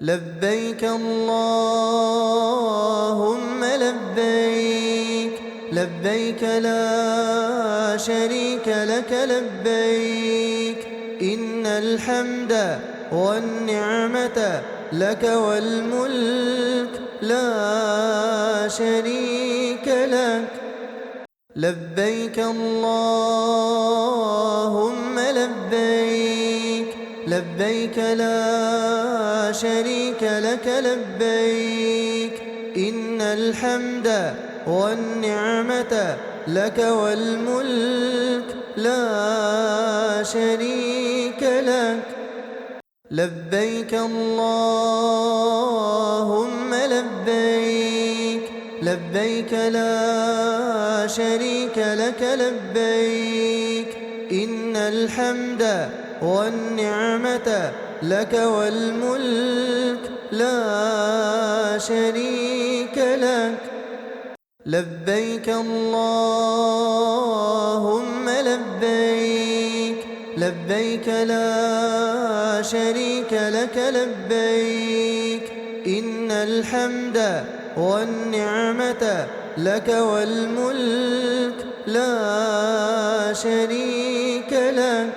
لبيك اللهم لبيك، لبيك لا شريك لك لبيك، إن الحمد والنعمة لك والملك لا شريك لك. لبيك اللهم لبيك، لبيك لا شريك لك لبيك، إن الحمد والنعمة لك والملك لا شريك لك. لبيك اللهم لبيك، لبيك لا شريك لك لبيك، إن الحمد والنعمة لك والملك لا شريك لك. لبيك اللهم لبيك، لبيك لا شريك لك لبيك، إن الحمد والنعمة لك والملك لا شريك لك.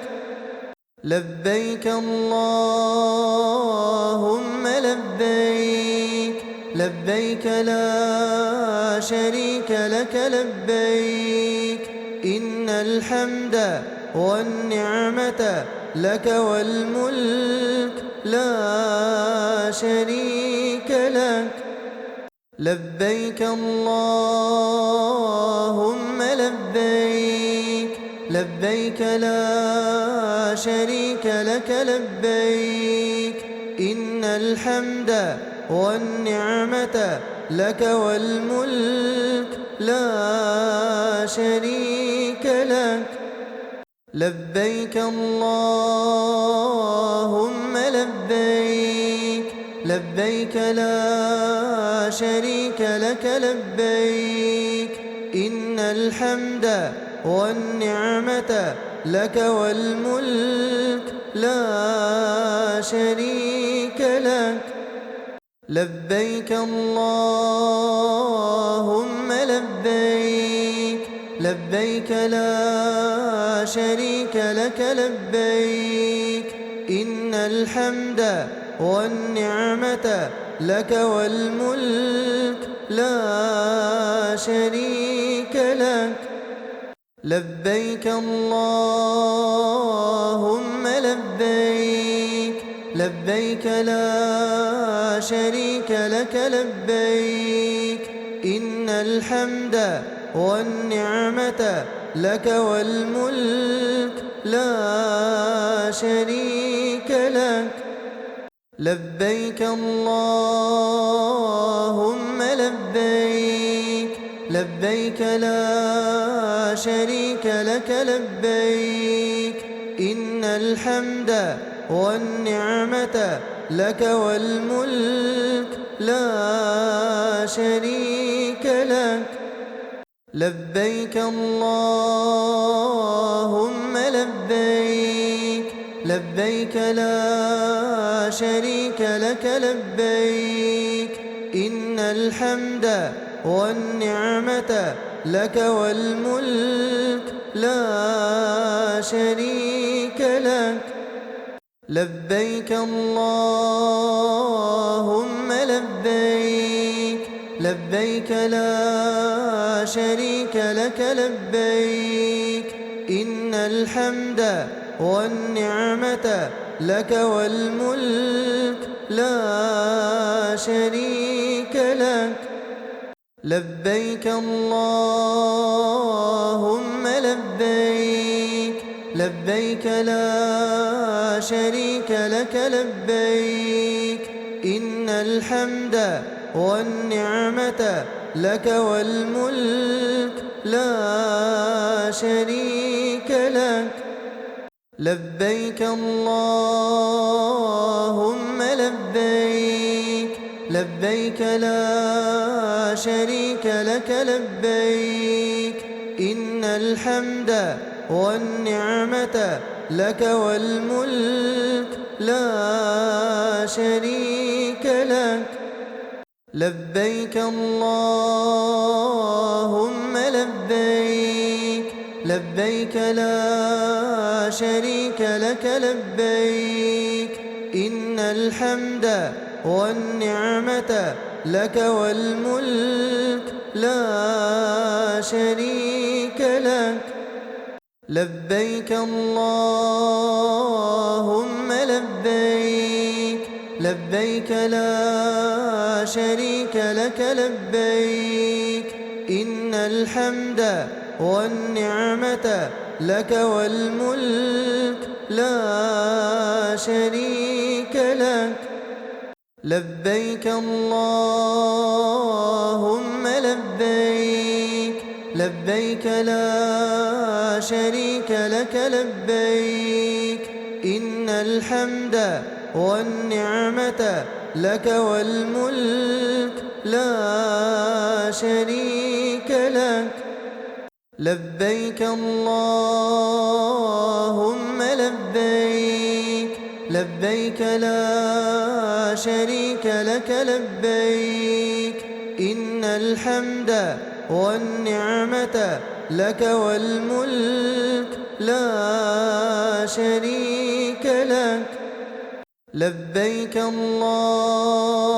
لبيك اللهم لبيك، لبيك لا شريك لك لبيك، إن الحمد والنعمة لك والملك لا شريك لك. لبيك اللهم لبيك، لبيك لا شريك لك لبيك، إن الحمد والنعمة لك والملك لا شريك لك. لبيك اللهم لبيك، لبيك لا شريك لك لبيك، إن الحمد والنعمة لك والملك لا شريك لك. لبيك اللهم لبيك، لبيك لا شريك لك لبيك، إن الحمد والنعمة لك والملك لا شريك لك. لبيك اللهم لبيك، لبيك لا شريك لك لبيك، إن الحمد والنعمة لك والملك لا شريك لك. لبيك اللهم لبيك، لبيك لا شريك لك لبيك، إن الحمد والنعمة لك والملك لا شريك لك. لبيك اللهم لبيك، لبيك لا شريك لك لبيك، إن الحمد والنعمة لك والملك لا شريك لك. لبيك اللهم لبيك، لبيك لا شريك لك لبيك، إن الحمد والنعمة لك والملك لا شريك لك. لبيك اللهم لبيك، لبيك لا شريك لك لبيك، إن الحمد والنعمة لك والملك لا شريك لك. لبيك اللهم لبيك، لبيك لا شريك لك لبيك، إن الحمد والنعمة لك والملك لا شريك لك. لبيك اللهم لبيك، لبيك لا شريك لك لبيك، إن الحمد والنعمة لك والملك لا شريك لك. لبيك اللهم لبيك، لبيك لا شريك لك لبيك، إن الحمد والنعمة لك والملك لا شريك لك. لبيك اللهم لبيك، لبيك لا شريك لك لبيك، إن الحمد والنعمة لك والملك لا شريك لك. لبيك اللهم لبيك، لبيك لا شريك لك لبيك، إن الحمد والنعمة لك والملك لا شريك لك. لبيك اللهم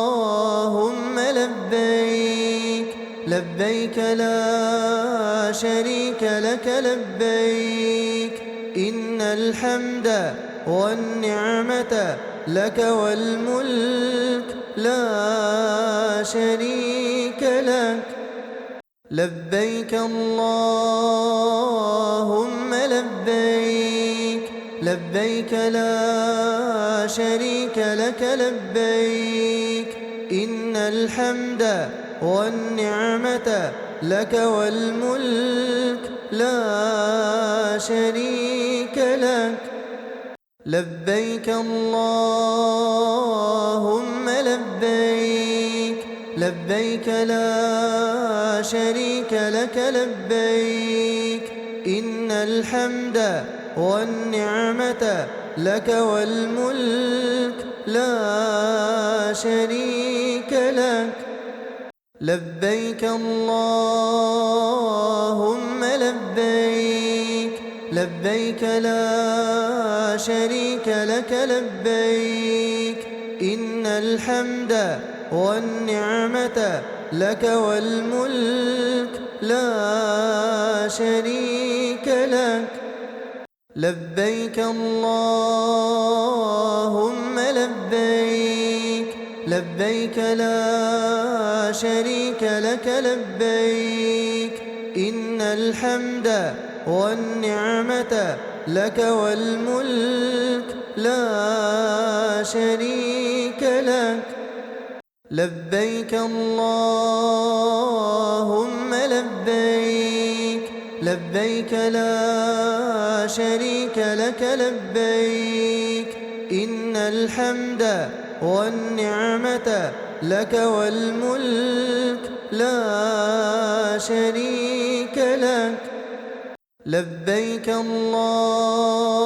لبيك، لبيك لا شريك لك لبيك، إن الحمد والنعمة لك والملك لا شريك لك. لبيك اللهم لبيك، لبيك لا شريك لك لبيك، إن الحمد والنعمة لك والملك لا شريك لك. لبيك اللهم لبيك، لبيك لا شريك لك لبيك، إن الحمد والنعمة لك والملك لا شريك لك. لبيك اللهم لبيك، لبيك لا شريك لك لبيك، إن الحمد والنعمة لك والملك لا شريك لك. لبيك اللهم لبيك، لبيك لا شريك لك لبيك، إن الحمد والنعمة لك والملك لا شريك لك. لبيك اللهم لبيك، لبيك لا شريك لك لبيك، إن الحمد والنعمة لك والملك لا شريك لك. لبيك اللهم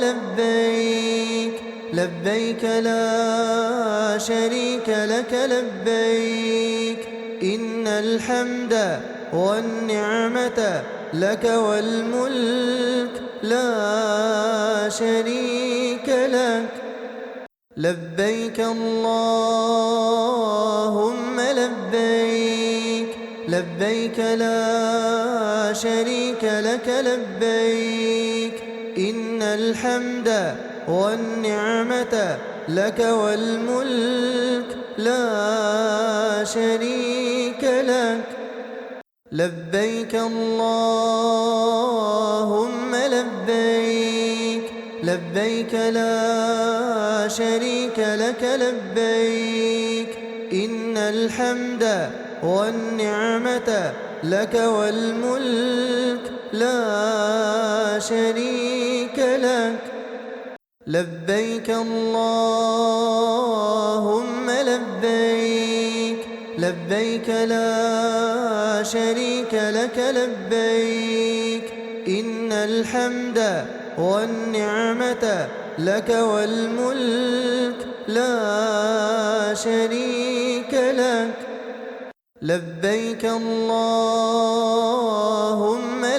لبيك، لبيك لا شريك لك لبيك، إن الحمد والنعمة لك والملك لا شريك لك. لبيك اللهم لبيك، لبيك لا شريك لك لبيك، إن الحمد والنعمة لك والملك لا شريك لك. لبيك اللهم لبيك، لبيك لا شريك لك لبيك، إن الحمد والنعمة لك والملك لا شريك لك. لبيك اللهم لبيك، لبيك لا شريك لك لبيك، إن الحمد والنعمة لك والملك لا شريك لك. لبيك اللهم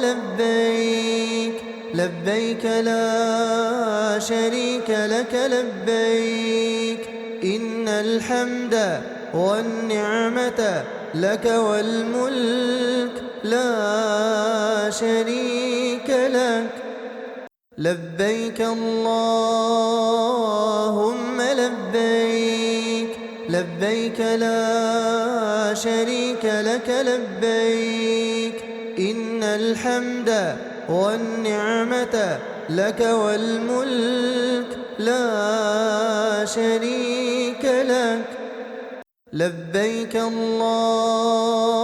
لبيك، لبيك لا شريك لك لبيك، إن الحمد والنعمة لك والملك لا شريك لك. لبيك اللهم لبيك، لبيك لا شريك لك لبيك، إن الحمد والنعمة لك والملك لا شريك لك. لبيك اللهم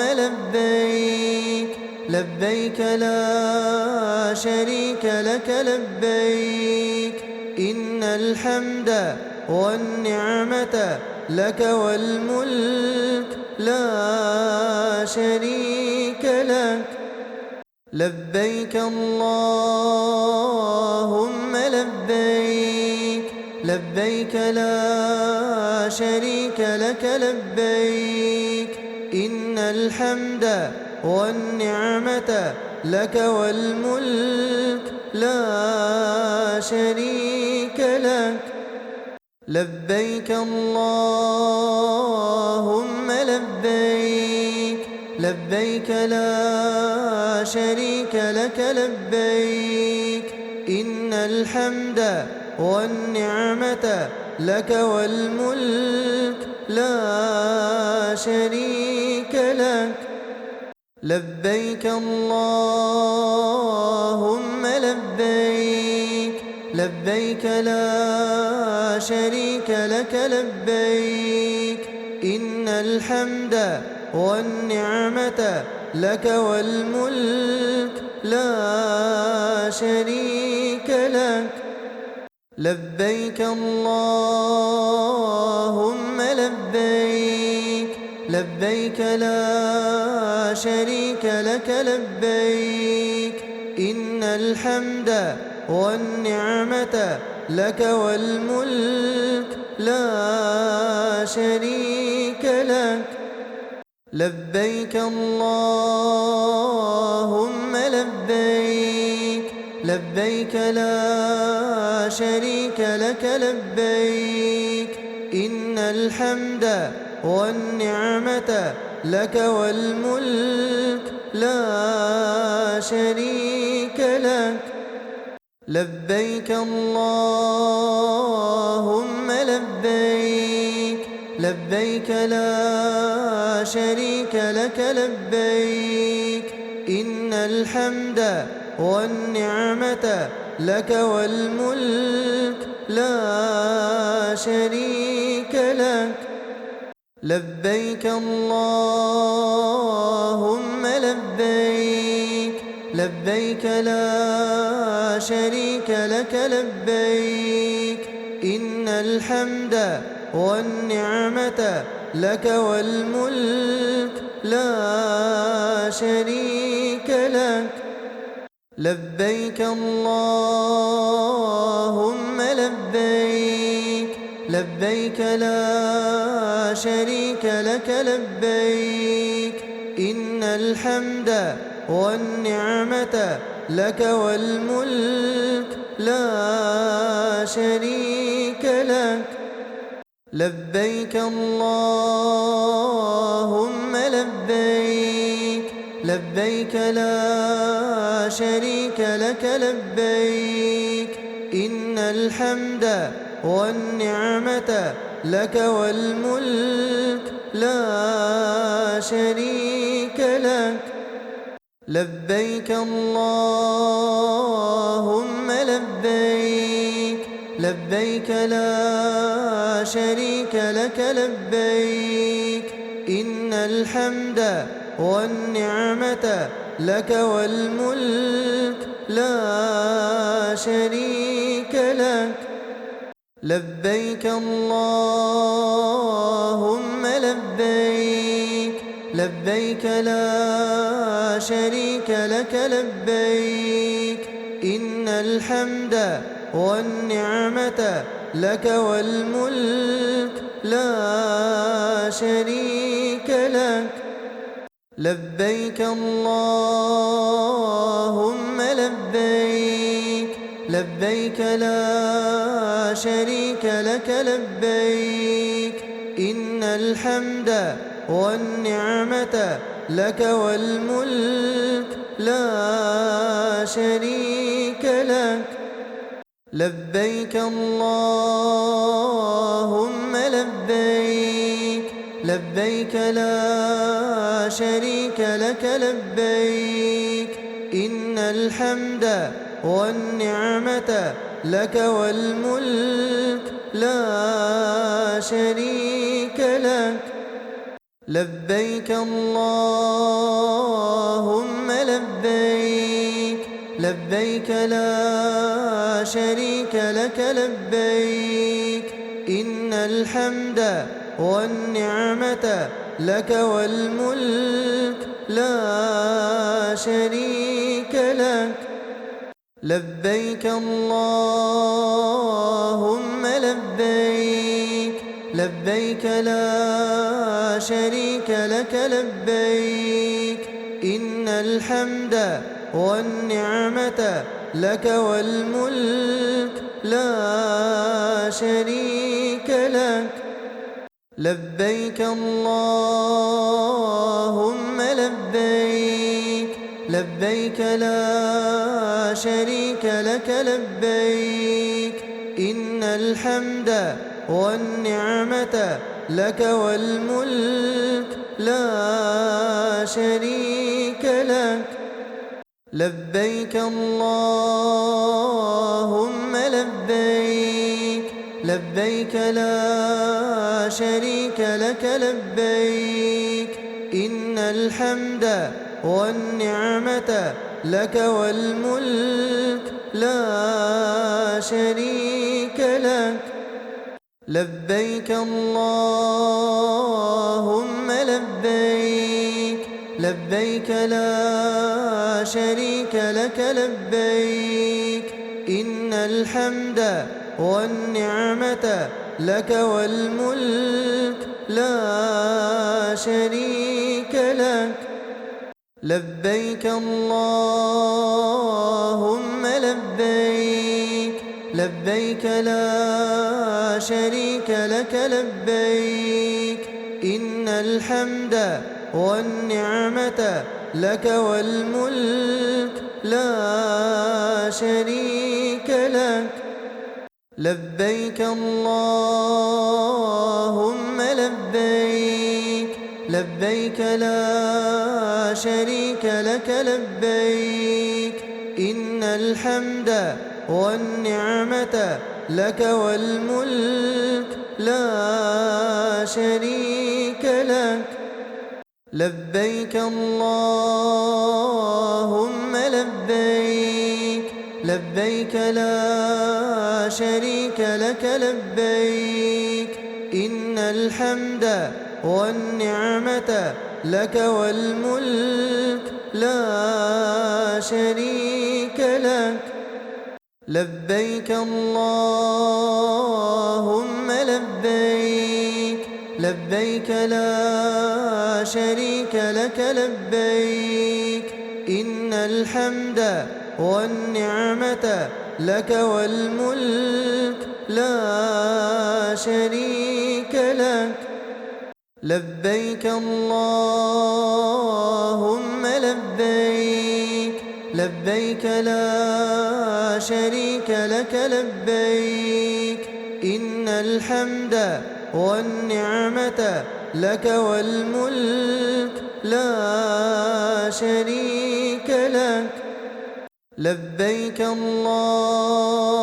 لبيك، لبيك لا شريك لك لبيك، إن الحمد والنعمة لك والملك لا شريك لك. لبيك اللهم لبيك، لبيك لا شريك لك لبيك، إن الحمد والنعمة لك والملك لا شريك لك. لبيك اللهم لبيك، لبيك لا شريك لك لبيك، إن الحمد والنعمة لك والملك لا شريك لك. لبيك اللهم لبيك، لبيك لا شريك لك لبيك، إن الحمد والنعمة لك والملك لا شريك لك. لبيك اللهم لبيك، لبيك لا شريك لك لبيك، إن الحمد والنعمة لك والملك لا شريك لك. لبيك اللهم لبيك، لبيك لا شريك لك لبيك، إن الحمد والنعمة لك والملك لا شريك لك. لبيك اللهم لبيك، لبيك لا شريك لك لبيك، إن الحمد والنعمة لك والملك لا شريك لك. لبيك اللهم لبيك، لبيك لا شريك لك لبيك، إن الحمد والنعمة لك والملك لا شريك لك. لبيك اللهم لبيك، لبيك لا شريك لك لبيك، إن الحمد والنعمة لك والملك لا شريك لك. لبيك اللهم لبيك، لبيك لا شريك لك لبيك، إن الحمد والنعمة لك والملك لا شريك لك. لبيك اللهم لبيك، لبيك لا شريك لك لبيك، إن الحمد والنعمة لك والملك لا شريك لك. لبيك اللهم لبيك، لبيك لا شريك لك لبيك، إن الحمد والنعمة لك والملك لا شريك لك. لبيك اللهم لبيك، لبيك لا شريك لك لبيك، إن الحمد والنعمة لك والملك لا شريك لك. لبيك اللهم لبيك، لبيك لا شريك لك لبيك، إن الحمد والنعمة لك والملك لا شريك لك. لبيك اللهم لبيك، لبيك لا شريك لك لبيك، إن الحمد والنعمة لك والملك لا شريك لك. لبيك اللهم لبيك، لبيك لا شريك لك لبيك، إن الحمد والنعمة لك والملك لا شريك لك. لبيك اللهم لبيك، لبيك لا شريك لك لبيك، إن الحمد والنعمة لك والملك لا شريك لك. لبيك اللهم لبيك، لبيك لا شريك لك لبيك، إن الحمد والنعمة لك والملك لا شريك لك. لبيك اللهم لبيك، لبيك لا شريك لك لبيك، إن الحمد والنعمة لك والملك لا شريك لك. لبيك اللهم لبيك، لبيك لا شريك لك لبيك، إن الحمد والنعمة لك والملك لا شريك لك. لبيك اللهم لبيك، لبيك لا شريك لك لبيك، إن الحمد والنعمة لك والملك لا شريك لك. لبيك اللهم لبيك، لبيك لا شريك لك لبيك، إن الحمد والنعمة لك والملك لا شريك لك. لبيك اللهم لبيك، لبيك لا شريك لك لبيك، إن الحمد والنعمة لك والملك لا شريك لك. لبيك اللهم لبيك، لبيك لا شريك لك لبيك، إن الحمد والنعمة لك والملك لا شريك لك. لبيك اللهم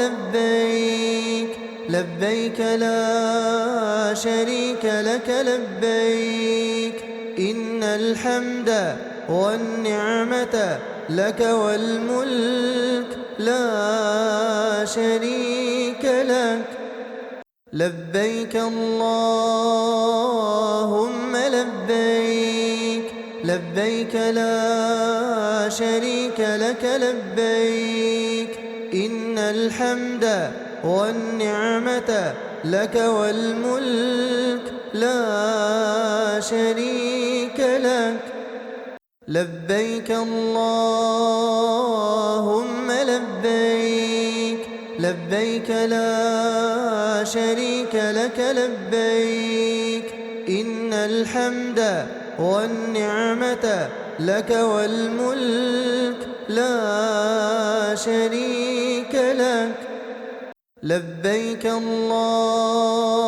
لبيك، لبيك لا شريك لك لبيك، إن الحمد والنعمة لك والملك لا شريك لك. لبيك اللهم لبيك، لبيك لا شريك لك لبيك، إن الحمد والنعمة لك والملك لا شريك لك. لبيك اللهم لبيك، لبيك لا شريك لك لبيك، إن الحمد والنعمة لك والملك لا شريك لك. لبيك اللهم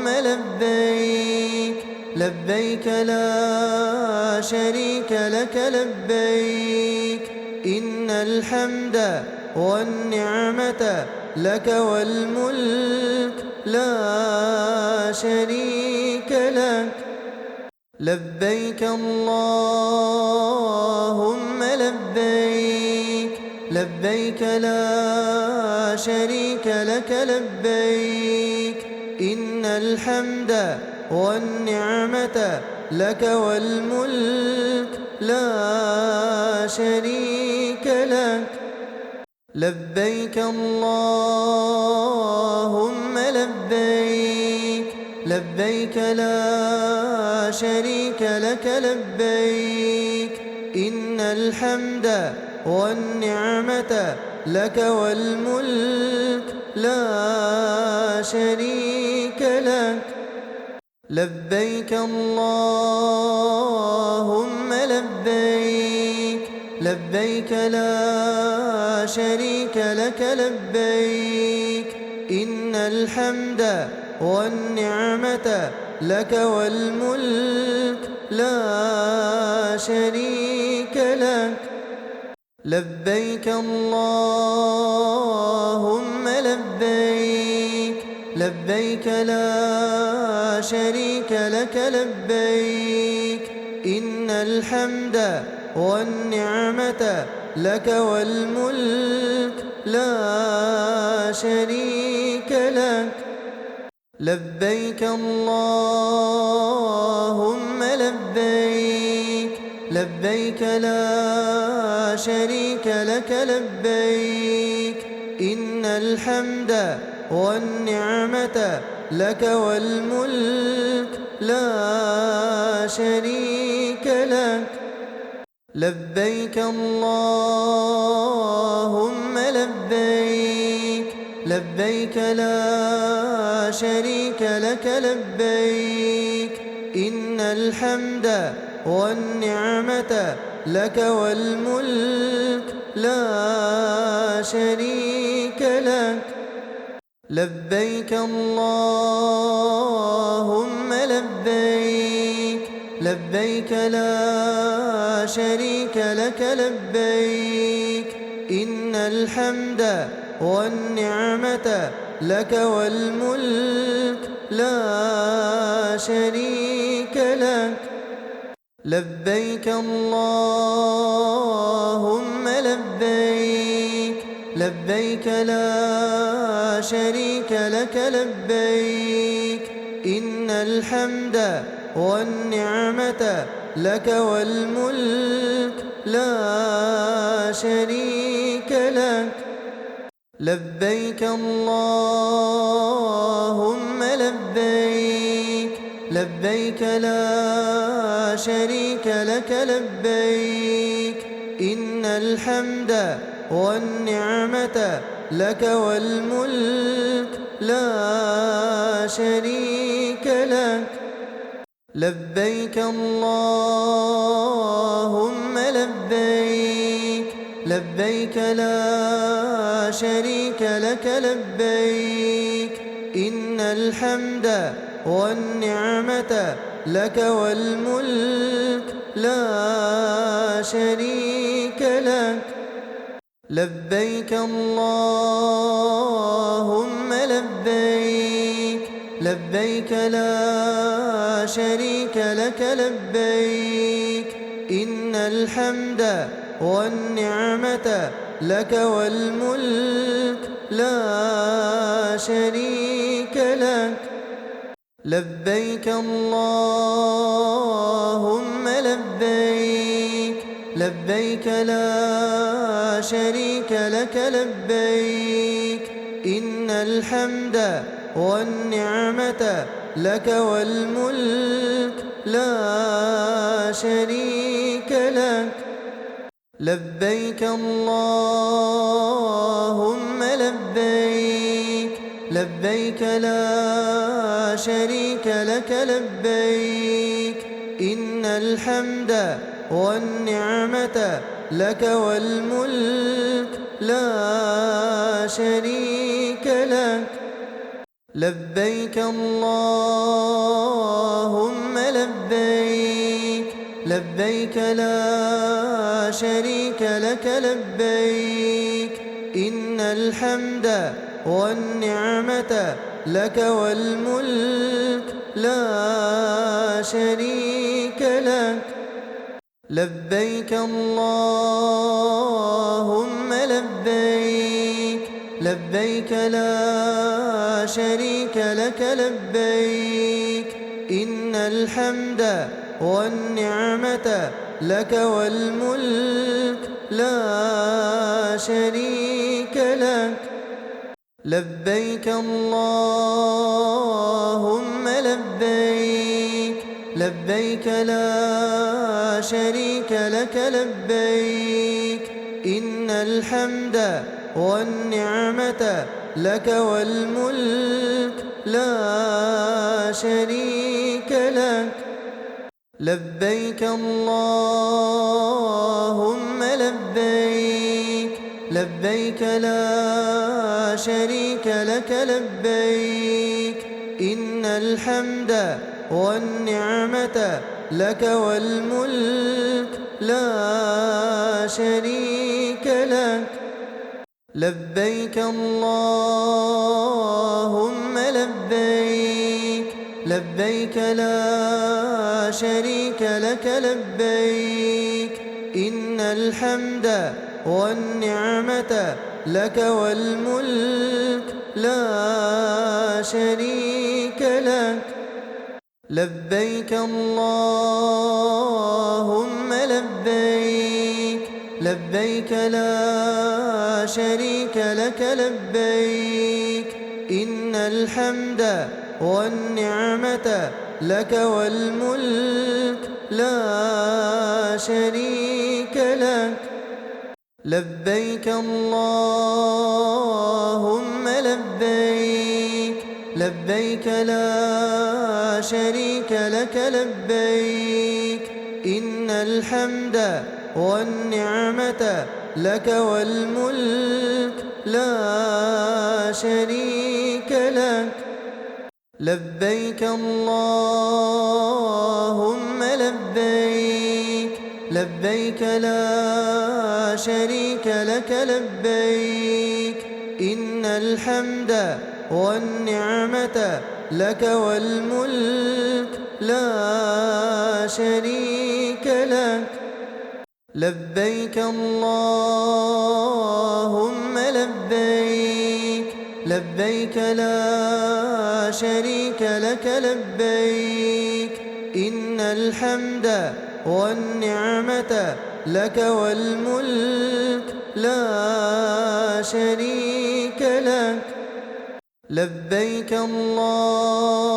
لبيك، لبيك لا شريك لك لبيك، إن الحمد والنعمة لك والملك لا شريك لك. لبيك اللهم لبيك، لبيك لا شريك لك لبيك، إن الحمد والنعمة لك والملك لا شريك لك. لبيك اللهم لبيك، لبيك لا شريك لك لبيك، إن الحمد والنعمة لك والملك لا شريك لك. لبيك اللهم لبيك، لبيك لا شريك لك لبيك، إن الحمد والنعمة لك والملك لا شريك لك. لبيك اللهم لبيك، لبيك لا شريك لك لبيك، إن الحمد والنعمة لك والملك لا شريك لك. لبيك اللهم لبيك، لبيك لا شريك لك لبيك، إن الحمد والنعمة لك والملك لا شريك لك. لبيك اللهم لبيك، لبيك لا شريك لك لبيك، إن الحمد والنعمة لك والملك لا شريك لك. لبيك اللهم لبيك، لبيك لا شريك لك لبيك، إن الحمد والنعمة لك والملك لا شريك لك. لبيك اللهم لبيك، لبيك لا شريك لك لبيك، إن الحمد والنعمة لك والملك لا شريك لك. لبيك اللهم لبيك، لبيك لا شريك لك لبيك، إن الحمد والنعمة لك والملك لا شريك لك. لبيك اللهم لبيك، لبيك لا شريك لك لبيك، إن الحمد والنعمة لك والملك لا شريك لك. لبيك اللهم لبيك، لبيك لا شريك لك لبيك، إن الحمد والنعمة لك والملك لا شريك لك. لبيك اللهم لبيك، لبيك لبيك لا شريك لك لبيك إن الحمد والنعمة لك والملك لا شريك لك لبيك اللهم لبيك لبيك لا شريك لك لبيك إن الحمد والنعمة لك والملك لا شريك لك لبيك اللهم لبيك لبيك لا شريك لك لبيك إن الحمد والنعمة لك والملك لا شريك لك لبيك اللهم لبيك لبيك لا شريك لك لبيك إن الحمد والنعمة لك والملك لا شريك لك لبيك اللهم لبيك لبيك لا شريك لك لبيك إن الحمد والنعمة لك والملك لا شريك لك لبيك اللهم لبيك لبيك لا شريك لك لبيك إن الحمد والنعمة لك والملك لا شريك لك لبيك اللهم لبيك لبيك لا شريك لك لبيك إن الحمد والنعمة لك والملك لا شريك لك لبيك اللهم لبيك لبيك لا شريك لك لبيك إن الحمد والنعمة لك والملك لا شريك لك لبيك اللهم لبيك لبيك لا شريك لك لبيك إن الحمد والنعمة لك والملك لا شريك لك لبيك اللهم لبيك لبيك لا شريك لك لبيك إن الحمد والنعمة لك والملك لا شريك لك لبيك اللهم لبيك لبيك لا شريك لك لبيك إن الحمد والنعمة لك والملك لا شريك لك لبيك اللهم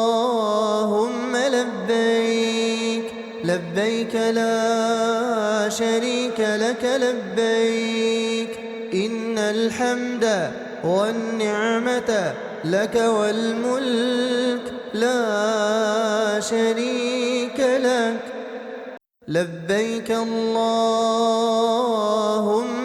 لبيك لبيك لا شريك لك لبيك إن الحمد والنعمة لك والملك لا شريك لك لبيك اللهم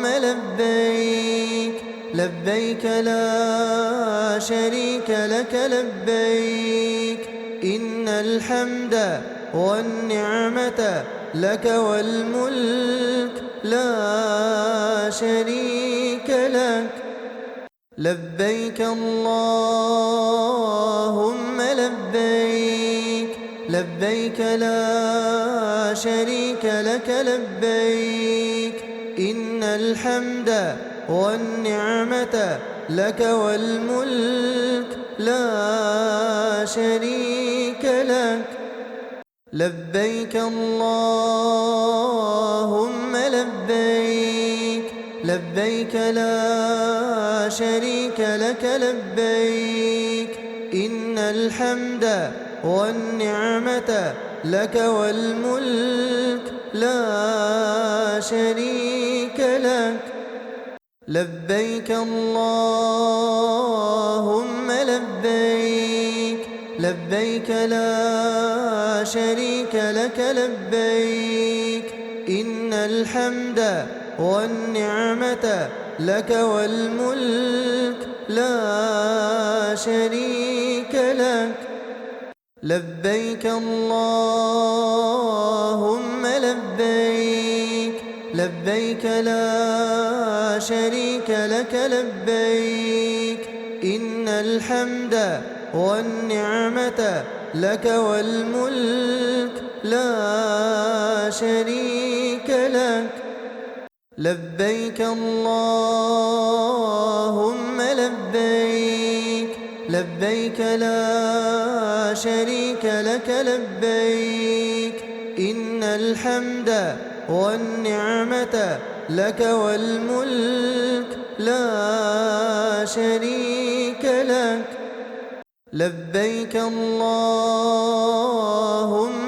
لبيك لبيك لا شريك لك لبيك إن الحمد والنعمة لك والملك لا شريك لك لبيك اللهم لبيك لبيك لا شريك لك لبيك إن الحمد والنعمة لك والملك لا شريك لك لبيك اللهم لبيك لبيك لا شريك لك لبيك إن الحمد والنعمة لك والملك لا شريك لك لبيك اللهم لبيك لبيك لا شريك لك لبيك إن الحمد والنعمة لك والملك لا شريك لك لبيك اللهم لبيك لبيك لا شريك لك لبيك إن الحمد والنعمة لك والملك لا شريك لك لبيك اللهم لبيك لبيك لا شريك لك لبيك إن الحمد والنعمة لك والملك لا شريك لك لبيك اللهم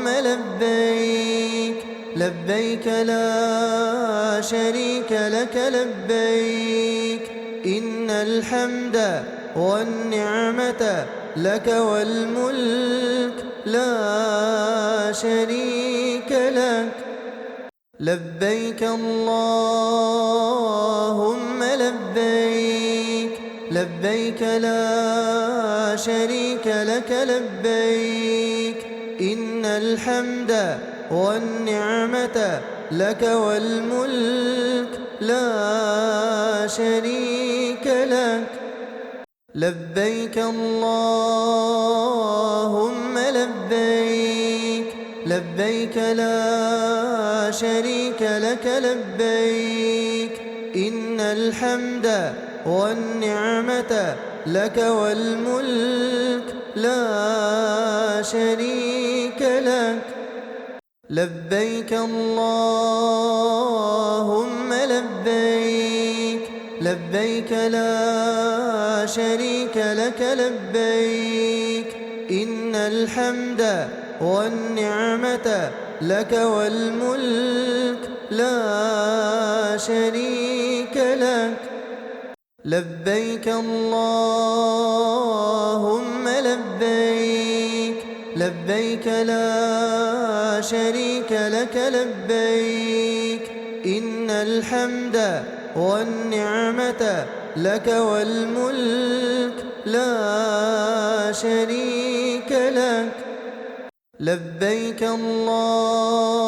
لبيك لبيك لا شريك لك لبيك إن الحمد والنعمة لك والملك لا شريك لك لبيك اللهم لبيك لبيك لا شريك لك لبيك إن الحمد والنعمة لك والملك لا شريك لك لبيك اللهم لبيك لبيك لا شريك لك لبيك إن الحمد والنعمة لك والملك لا شريك لك لبيك اللهم لبيك لبيك لا شريك لك لبيك إن الحمد والنعمة لك والملك لا شريك لك لبيك اللهم لبيك لبيك لا شريك لك لبيك إن الحمد والنعمة لك والملك لا شريك لك لبيك اللهم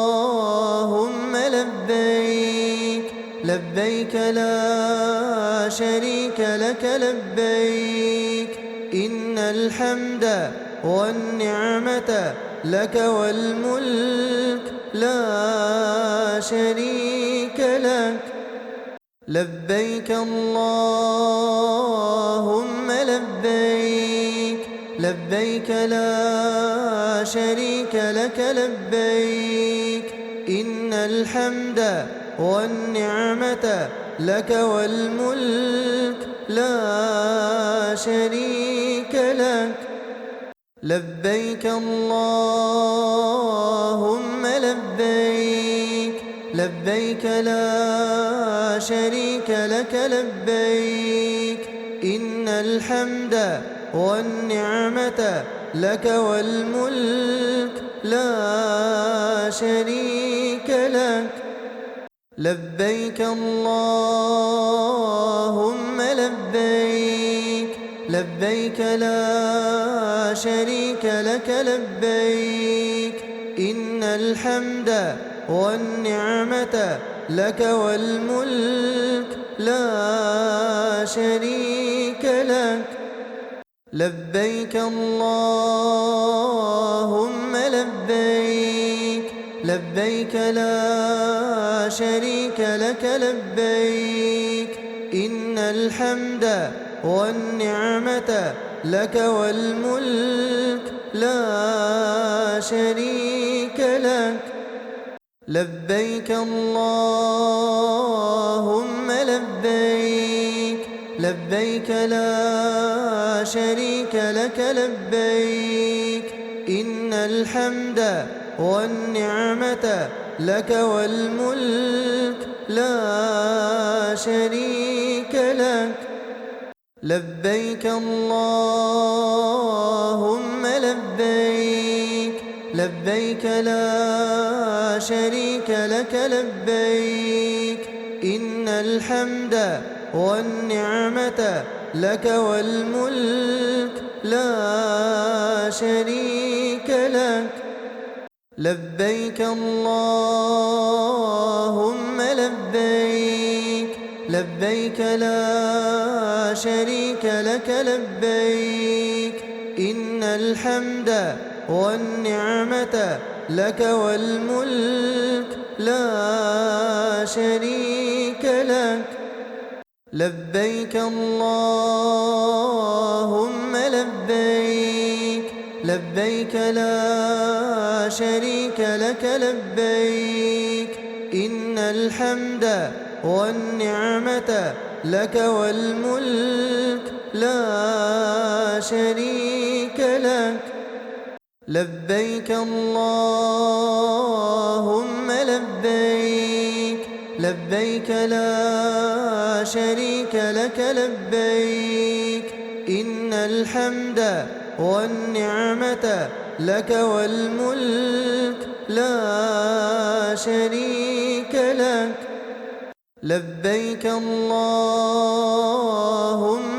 لبيك لبيك لا شريك لك لبيك إن الحمد والنعمة لك والملك لا شريك لك لبيك اللهم لبيك لبيك لا شريك لك لبيك إن الحمد والنعمة لك والملك لا شريك لك لبيك اللهم لبيك لبيك لا شريك لك لبيك إن الحمد والنعمة لك والملك لا شريك لك لبيك اللهم لبيك لبيك لا شريك لك لبيك إن الحمد والنعمة لك والملك لا شريك لك لبيك اللهم لبيك لبيك لا شريك لك لبيك إن الحمد والنعمة لك والملك لا شريك لبيك اللهم لبيك لبيك لا شريك لك لبيك إن الحمد والنعمة لك والملك لا شريك لك لبيك اللهم لبيك لبيك لا شريك لك لبيك إن الحمد والنعمة لك والملك لا شريك لك لبيك اللهم لبيك لبيك لا شريك لك لبيك إن الحمد والنعمة لك والملك لا شريك لك لبيك اللهم لبيك لبيك لا شريك لك لبيك إن الحمد والنعمة لك والملك لا شريك لك لبيك اللهم لبيك لبيك لا شريك لك لبيك إن الحمد والنعمة لك والملك لا شريك لك لبيك اللهم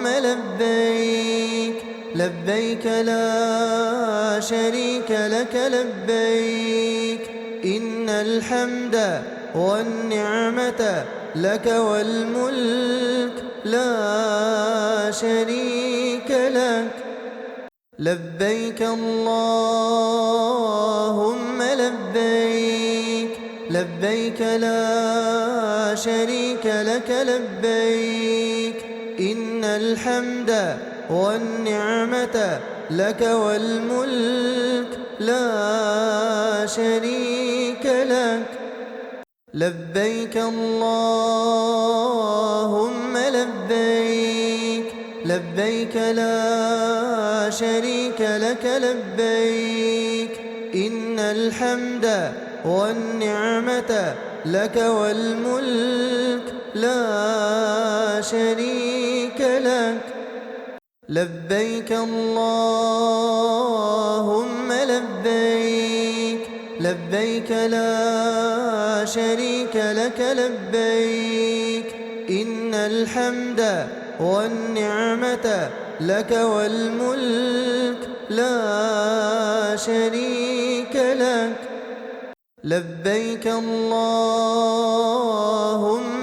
لبيك لبيك لا شريك لك لبيك إن الحمد والنعمة لك والملك لا شريك لك لبيك اللهم لبيك لبيك لا شريك لك لبيك إن الحمد والنعمة لك والملك لا شريك لك لبيك اللهم لبيك لبيك لا شريك لك لبيك إن الحمد والنعمة لك والملك لا شريك لك لبيك اللهم لبيك لبيك لا شريك لك لبيك إن الحمد والنعمة لك والملك لا شريك لك لبيك اللهم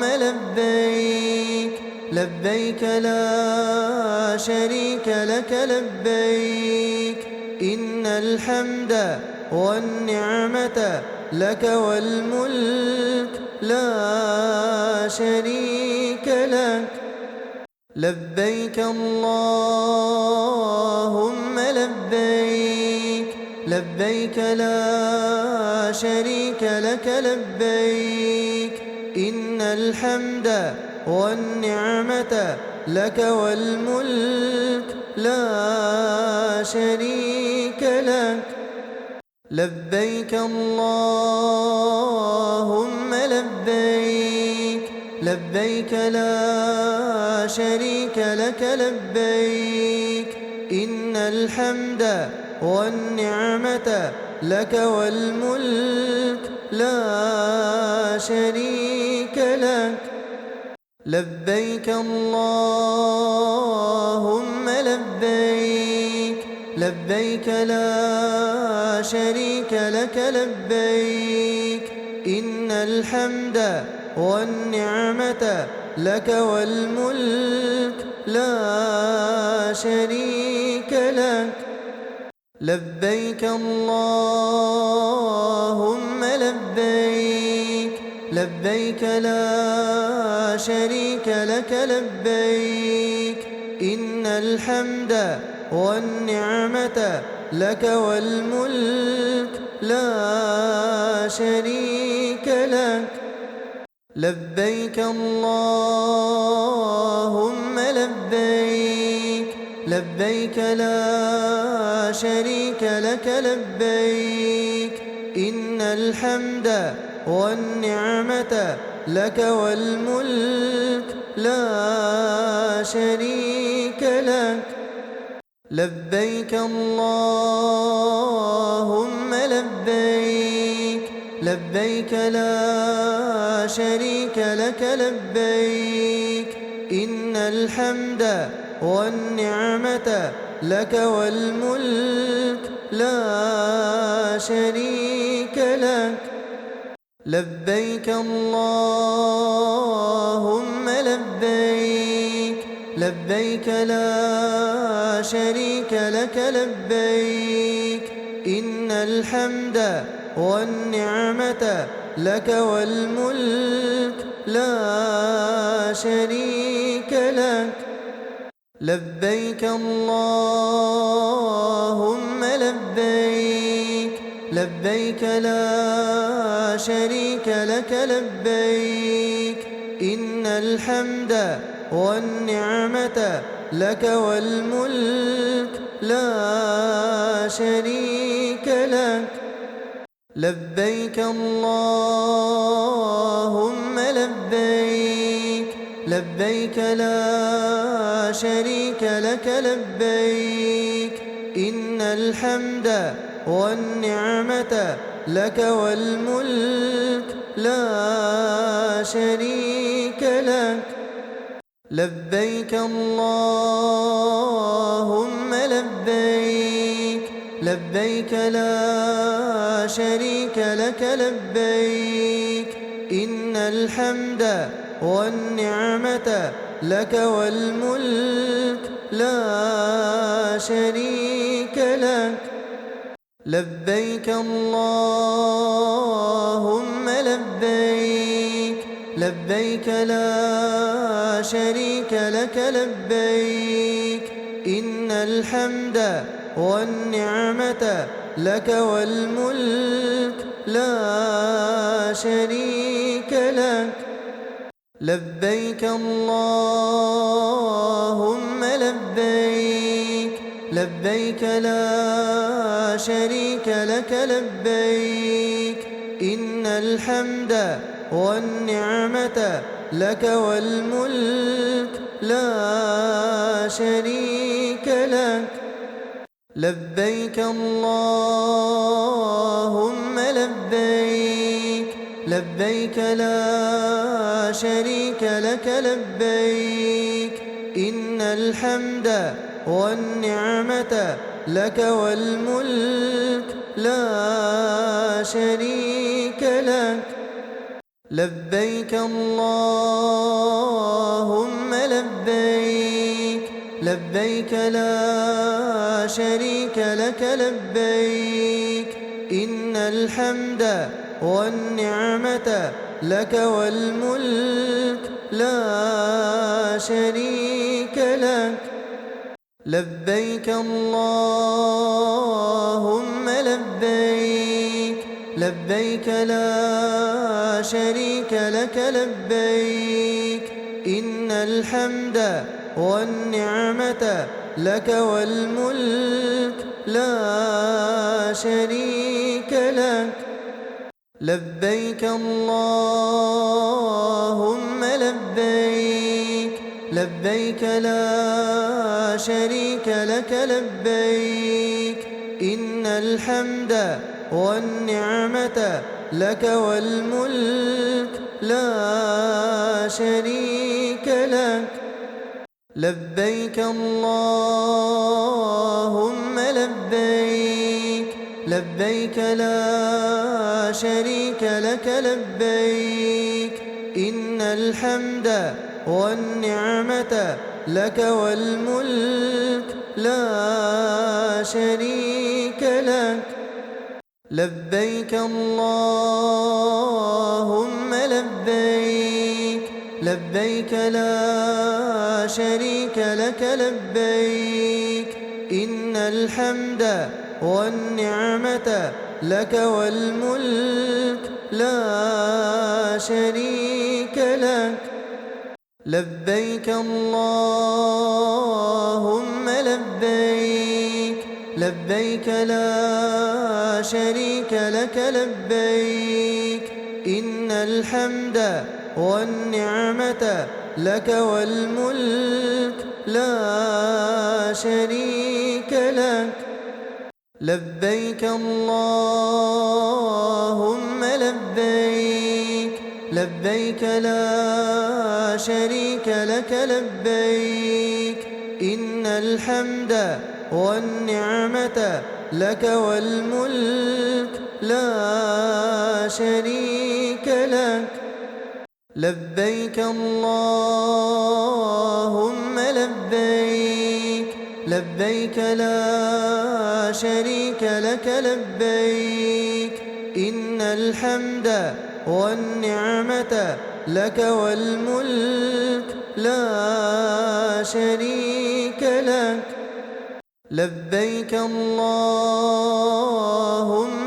لبيك لبيك لا شريك لك لبيك إن الحمد والنعمة لك والملك لا شريك لك لبيك اللهم لبيك لبيك لا شريك لك لبيك إن الحمد والنعمة لك والملك لا شريك لك لبيك اللهم لبيك لبيك لا شريك لك لبيك إن الحمد والنعمة لك والملك لا شريك لك لبيك اللهم لبيك لبيك لا شريك لك لبيك إن الحمد والنعمة لك والملك لا شريك لك لبيك اللهم لبيك لبيك لا شريك لك لبيك إن الحمد والنعمة لك والملك لا شريك لبيك اللهم لبيك لبيك لا شريك لك لبيك إن الحمد والنعمة لك والملك لا شريك لك لبيك اللهم لبيك لبيك لا شريك لك لبيك إن الحمد والنعمة لك والملك لا شريك لك لبيك اللهم لبيك لبيك لا شريك لك لبيك إن الحمد والنعمة لك والملك لا شريك لك لبيك اللهم لبيك لبيك لا شريك لك لبيك إن الحمد والنعمة لك والملك لا شريك لك لبيك اللهم لبيك لبيك لا شريك لك لبيك إن الحمد والنعمة لك والملك لا شريك لك لبيك اللهم لبيك لبيك لا شريك لك لبيك إن الحمد والنعمة لك والملك لا شريك لك لبيك اللهم لبيك لبيك لا شريك لك لبيك إن الحمد والنعمة لك والملك لا شريك لك لبيك اللهم لبيك لبيك لا شريك لك لبيك إن الحمد والنعمة لك والملك لا شريك لك لبيك اللهم لبيك لبيك لا شريك لك لبيك إن الحمد والنعمة لك والملك لا شريك لك لبيك اللهم لبيك لبيك لا شريك لك لبيك إن الحمد والنعمة لك والملك لا شريك لك لبيك اللهم لبيك لبيك لا شريك لك لبيك إن الحمد والنعمة لك والملك لا شريك لك لبيك اللهم لبيك لبيك لا شريك لك لبيك إن الحمد والنعمة لك والملك لا شريك لك لبيك اللهم لبيك لبيك لا شريك لك لبيك إن الحمد والنعمة لك والملك لا شريك لك لبيك اللهم لبيك لبيك لا شريك لك لبيك إن الحمد والنعمة لك والملك لا شريك لك. لبيك اللهم لبيك، لبيك لا شريك لك لبيك، إن الحمد والنعمة لك والملك لا شريك لك. لبيك اللهم لبيك، لبيك لا شريك لك لبيك، إن الحمد والنعمة لك والملك لا شريك لك. لبيك اللهم لبيك، لبيك لا شريك لك لبيك، إن الحمد والنعمة لك والملك لا شريك لك. لبيك اللهم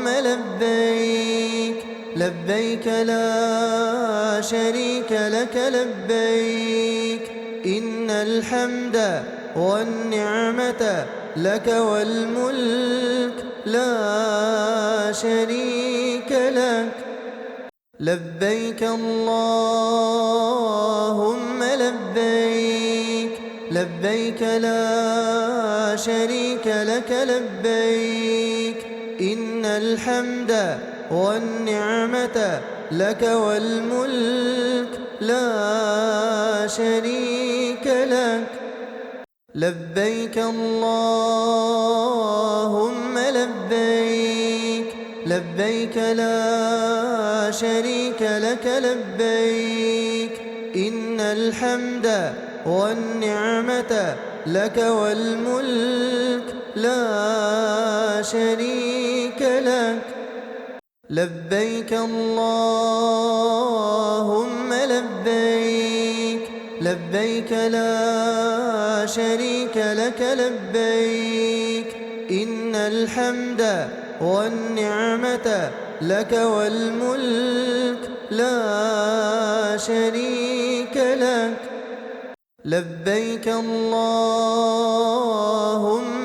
لبيك، لبيك لا شريك لك لبيك، إن الحمد والنعمة لك والملك لا شريك لك. لبيك اللهم لبيك، لبيك لا شريك لك لبيك، إن الحمد والنعمة لك والملك لا شريك لك. لبيك اللهم لبيك، لبيك لا شريك لك لبيك، إن الحمد والنعمة لك والملك لا شريك لك. لبيك اللهم لبيك، لبيك لا شريك لك لبيك، إن الحمد والنعمة لك والملك لا شريك لك. لبيك اللهم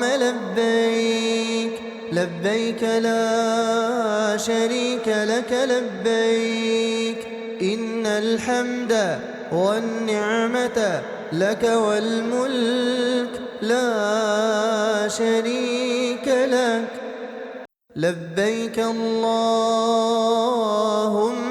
لبيك، لبيك لا شريك لك لبيك، إن الحمد والنعمة لك والملك لا شريك لك. لبيك اللهم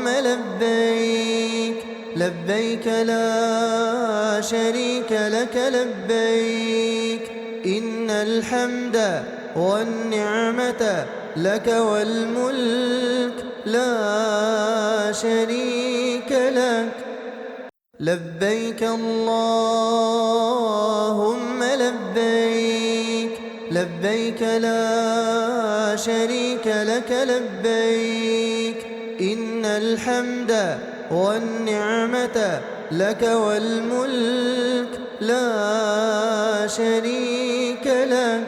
لبيك، لبيك لا شريك لك لبيك، إن الحمد والنعمة لك والملك لا شريك لك. لبيك اللهم لبيك، لبيك لا شريك لك لبيك، إن الحمد والنعمة لك والملك لا شريك لك.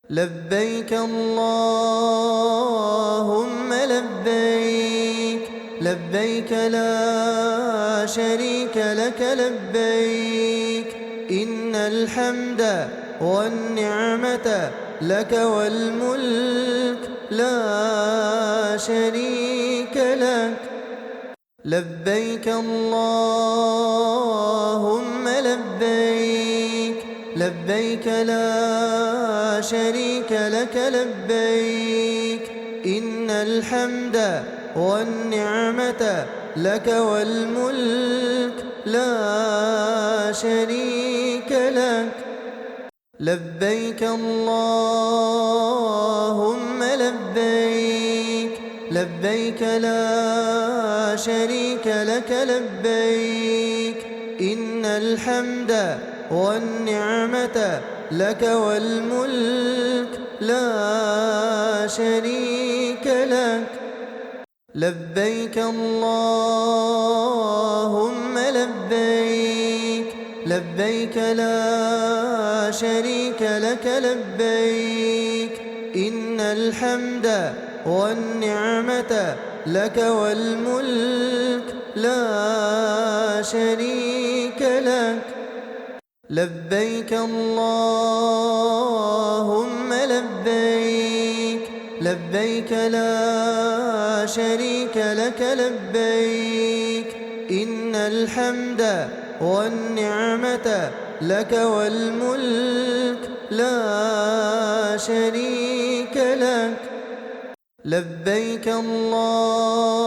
لبيك اللهم لبيك، لبيك لا شريك لك لبيك، إن الحمد والنعمة لك والملك لا شريك لك. لبيك اللهم لبيك، لبيك لا شريك لك لبيك، إن الحمد والنعمة لك والملك لا شريك لك. لبيك اللهم لبيك، لبيك لا شريك لك لبيك، إن الحمد والنعمة لك والملك لا شريك لك. لبيك اللهم لبيك، لبيك لا شريك لك لبيك، الحمد والنعمة لك والملك لا شريك لك لبيك اللهم لبيك لبيك لا شريك لك لبيك إن الحمد والنعمة لك والملك لا شريك لك لبيك اللهم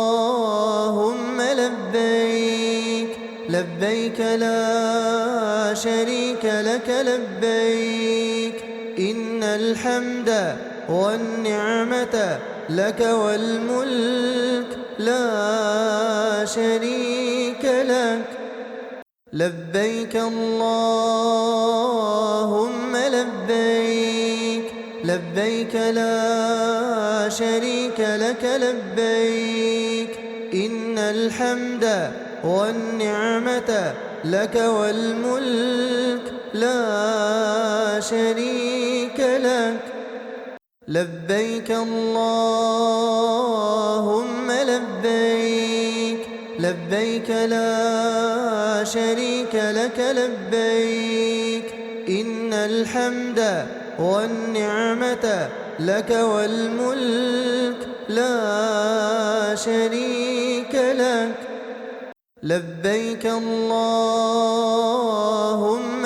لبيك لبيك لا شريك لك لبيك إن الحمد والنعمة لك والملك لا شريك لك لبيك اللهم لبيك لبيك لا شريك لك لبيك إن الحمد والنعمة لك والملك لا شريك لك لبيك اللهم لبيك لبيك لا شريك لك لبيك إن الحمد والنعمة لك والملك لا شريك لك لبيك اللهم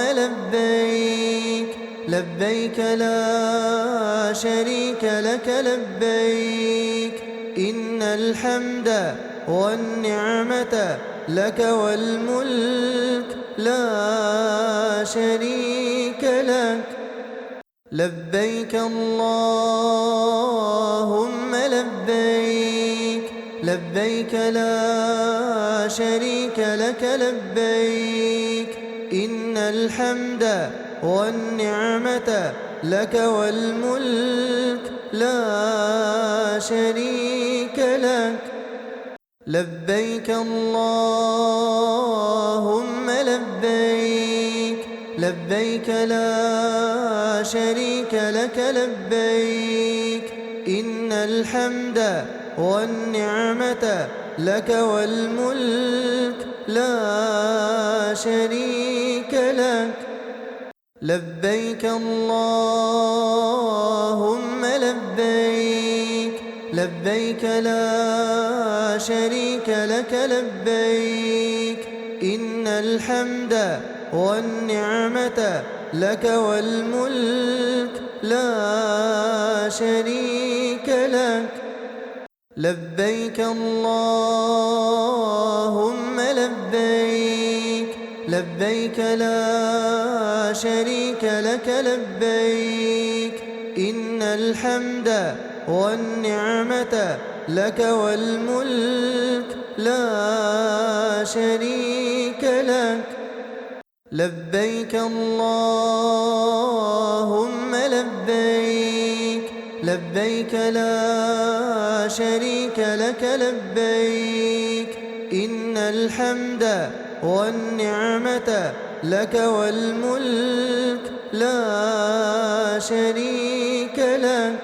لبيك لبيك لا شريك لك لبيك إن الحمد والنعمة لك والملك لا شريك لك لبيك اللهم لبيك لبيك لا شريك لك لبيك إن الحمد والنعمة لك والملك لا شريك لك لبيك اللهم لبيك لبيك لا شريك لك لبيك إن الحمد والنعمة لك والملك لا شريك لك لبيك اللهم لبيك لبيك لا شريك لك لبيك إن الحمد والنعمة لك والملك لا شريك لك لبيك اللهم لبيك لبيك لا شريك لك لبيك إن الحمد والنعمة لك والملك لا شريك لك لبيك اللهم لبيك لبيك لا شريك لك لبيك إن الحمد والنعمة لك والملك لا شريك لك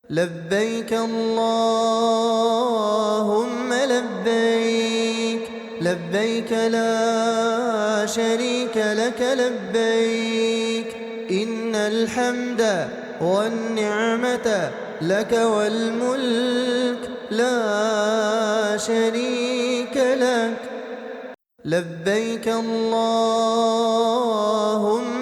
لبيك اللهم لبيك لبيك لا شريك لك لبيك إن الحمد والنعمة لك والملك لا شريك لك لبيك اللهم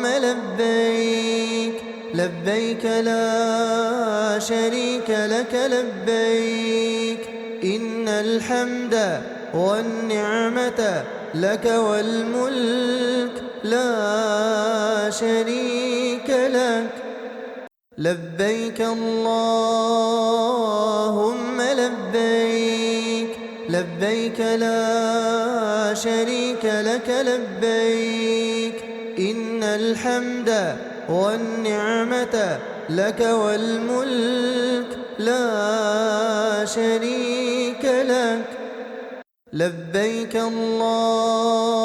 لبيك لبيك لا شريك لك لبيك إن الحمد والنعمة لك والملك لا شريك لك لبيك اللهم لبيك لبيك لا شريك لك لبيك إن الحمد والنعمة لك والملك لا شريك لك لبيك اللهم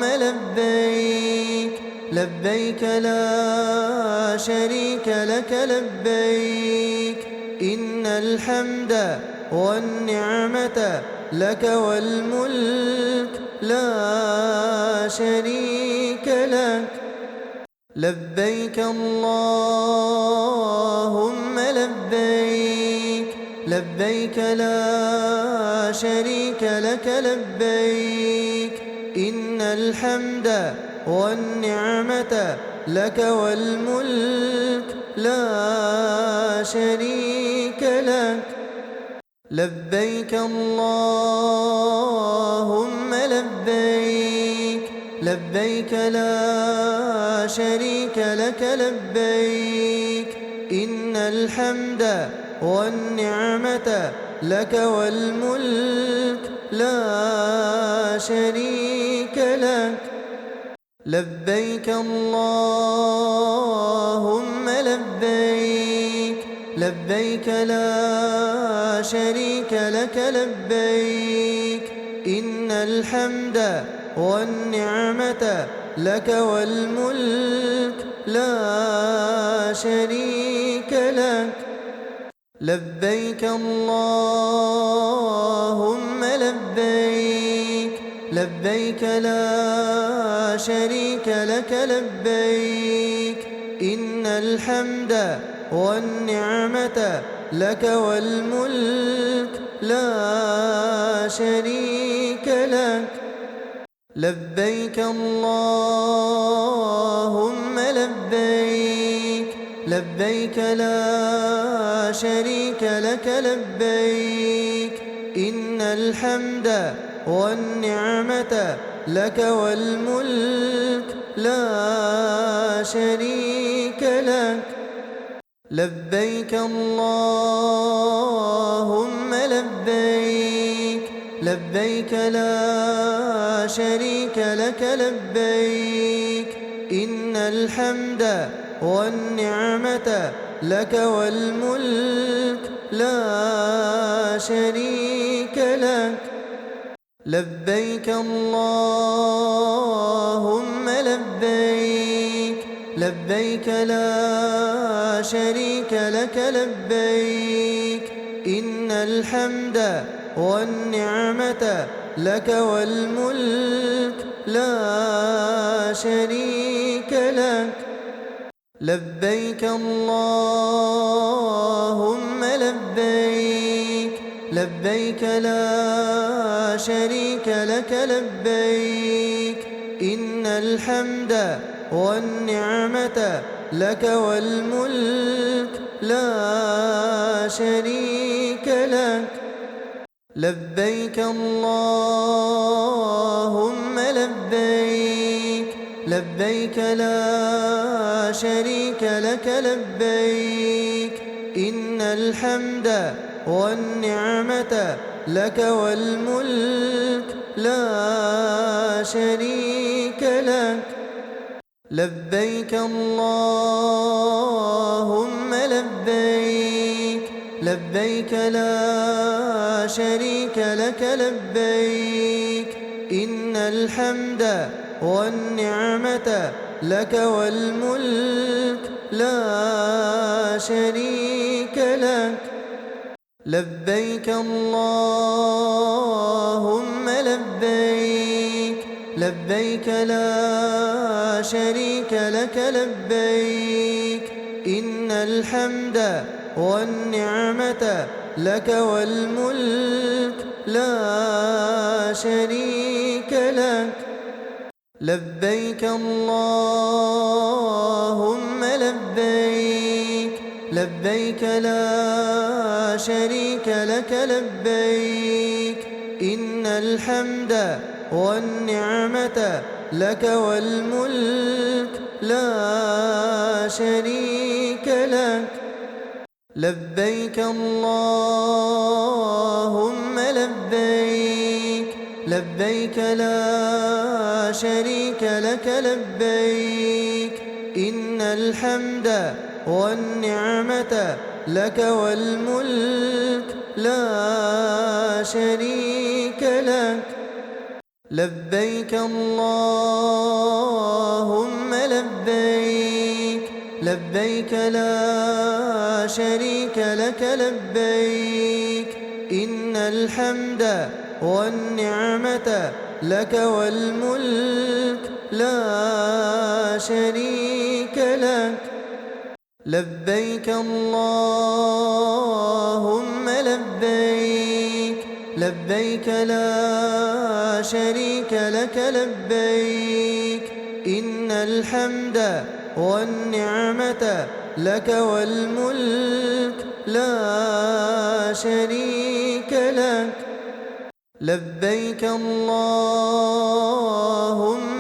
لبيك لبيك لبيك لا شريك لك لبيك إن الحمد والنعمة لك والملك لا شريك لك لبيك اللهم لبيك لبيك لا شريك لك لبيك إن الحمد والنعمة لك والملك لا شريك لك لبيك اللهم لبيك لبيك لا شريك لك لبيك إن الحمد والنعمة لك والملك لا شريك لك لبيك اللهم لبيك لبيك لا شريك لك لبيك إن الحمد والنعمة لك والملك لا شريك لك لبيك اللهم لبيك لبيك لا شريك لك لبيك إن الحمد والنعمة لك والملك لا شريك لك لبيك اللهم لبيك لبيك لا شريك لك لبيك إن الحمد والنعمة لك والملك لا شريك لك لبيك اللهم لبيك لبيك لا شريك لك لبيك إن الحمد والنعمة لك والملك لا شريك لك لبيك اللهم لبيك لبيك لا شريك لك لبيك إن الحمد والنعمة لك والملك لا شريك لك لبيك اللهم لبيك لبيك لا شريك لك لبيك إن الحمد والنعمة لك والملك لا شريك لك لبيك اللهم لبيك لبيك لا شريك لك لبيك إن الحمد والنعمة لك والملك لا شريك لك لبيك اللهم لبيك لبيك لا شريك لك لبيك إن الحمد والنعمة لك والملك لا شريك لك لبيك اللهم لبيك لبيك لا شريك لك لبيك إن الحمد والنعمة لك والملك لا شريك لك لبيك اللهم لبيك لبيك لا شريك لك لبيك إن الحمد والنعمة لك والملك لا شريك لك لبيك اللهم لبيك لبيك لا شريك لك لبيك إن الحمد والنعمة لك والملك لا شريك لك لبيك اللهم لبيك لبيك لا شريك لك لبيك إن الحمد والنعمة لك والملك لا شريك لك لبيك اللهم لبيك لبيك لا شريك لك لبيك إن الحمد والنعمة لك والملك لا شريك لك لبيك اللهم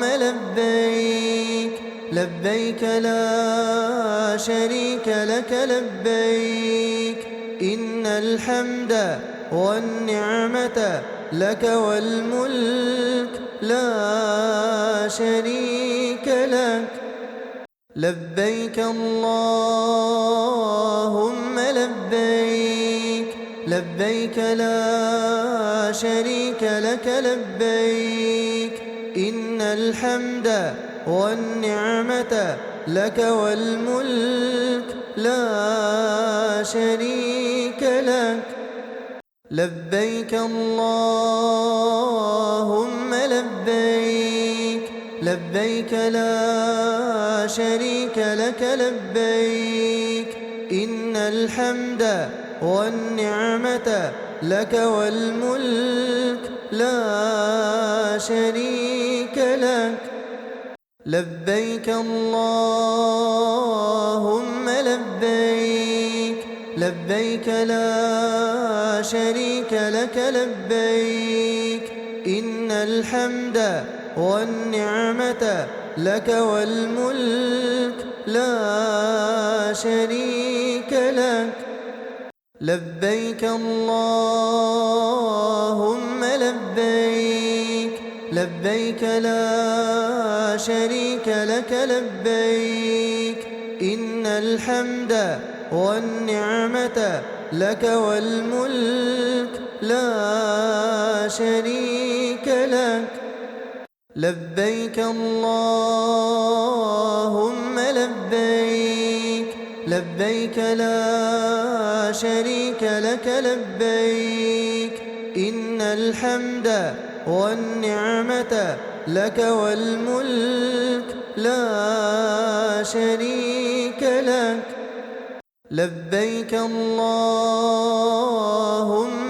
لبيك لبيك لا شريك لك لبيك إن الحمد والنعمة لك والملك لا شريك لك لبيك اللهم لبيك لبيك لا شريك لك لبيك إن الحمد والنعمة لك والملك لا شريك لك لبيك اللهم لبيك لبيك لا شريك لك لبيك إن الحمد والنعمة لك والملك لا شريك لك لبيك اللهم لبيك لبيك لا شريك لك لبيك إن الحمد والنعمة لك والملك لا شريك لك لبيك اللهم لبيك لبيك لا شريك لك لبيك إن الحمد والنعمة لك والملك لا شريك لك لبيك اللهم لبيك لبيك لا شريك لك لبيك إن الحمد والنعمة لك والملك لا شريك لك لبيك اللهم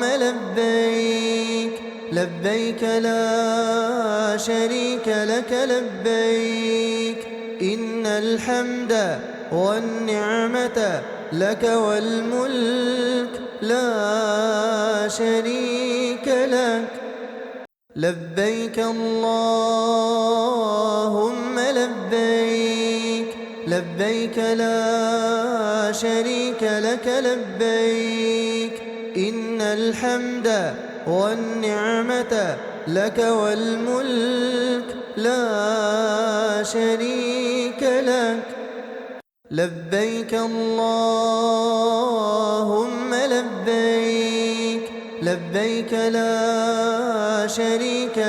لبيك لبيك لا شريك لك لبيك إن الحمد والنعمة لك والملك لا شريك لك لبيك اللهم لبيك لبيك لا شريك لك لبيك إن الحمد والنعمة لك والملك لا شريك لك لبيك اللهم لبيك لبيك لا شريك